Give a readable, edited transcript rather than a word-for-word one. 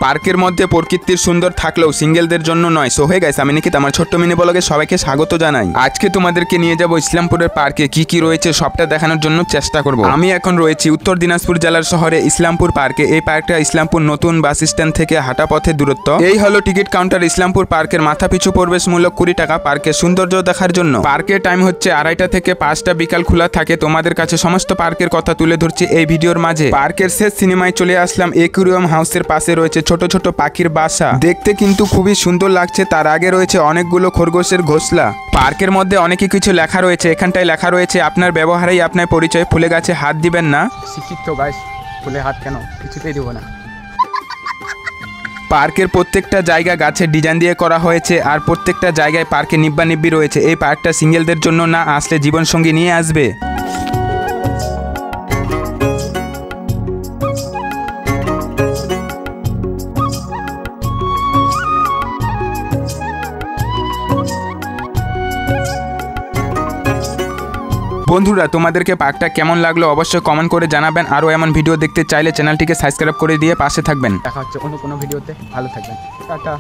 পার্কের মধ্যে প্রকৃতির সুন্দর থাকলেও সিঙ্গেলদের জন্য নয়। সো হে গাইস, আমি নিকিত, আমার ছোট্ট মিনি ব্লগে সবাইকে স্বাগত জানাই। আজকে তোমাদেরকে নিয়ে যাব ইসলামপুরের পার্কে। কি কি রয়েছে সবটা দেখানোর জন্য চেষ্টা করব। আমি এখন রয়েছি উত্তর দিনাজপুর জেলার শহরে ইসলামপুর পার্কে। এই পার্কটা ইসলামপুর নতুন বাস স্ট্যান্ড থেকে হাঁটা পথে দূরত্ব। এই হলো টিকিট কাউন্টার। ইসলামপুর পার্কের মাথা পিছু প্রবেশ মূল্য 20 টাকা। পার্কের সৌন্দর্য দেখার জন্য পার্কের টাইম হচ্ছে 2:30টা থেকে 5টা বিকাল খোলা থাকে। তোমাদের কাছে সমস্ত পার্কের কথা তুলে ধরছি এই ভিডিওর মাঝে। পার্কের শেষ সিনেমায় চলে আসলাম। একুরিয়াম হাউসের পাশে রয়েছে ছোট ছোট পাখির বাসা, দেখতে কিন্তু খুবই সুন্দর লাগছে। তার আগে রয়েছে অনেকগুলো খরগোশের ঘোষলা। পার্কের মধ্যে অনেক কিছু লেখা রয়েছে। এখানটায় লেখা রয়েছে আপনার ব্যবহারেই আপনার পরিচয়, ফুলে গাছে হাত দিবেন না। শিক্ষিত গাছ, ফুলে হাত কেন, কিছুতেই দিব না। পার্কের প্রত্যেকটা জায়গা গাছের ডিজাইন দিয়ে করা হয়েছে, আর প্রত্যেকটা জায়গায় পার্কে নিব্বা রয়েছে। এই পার্কটা সিঙ্গেলদের জন্য না, আসলে জীবনসঙ্গী নিয়ে আসবে। বন্ধুরা, তোমাদেরকে পার্কটা কেমন লাগলো অবশ্যই কমেন্ট করে জানাবেন। আরও এমন ভিডিও দেখতে চাইলে চ্যানেলটিকে সাবস্ক্রাইব করে দিয়ে পাশে থাকবেন। দেখা হচ্ছে অন্য কোনো ভিডিওতে। ভালো থাকবেন, টাটা।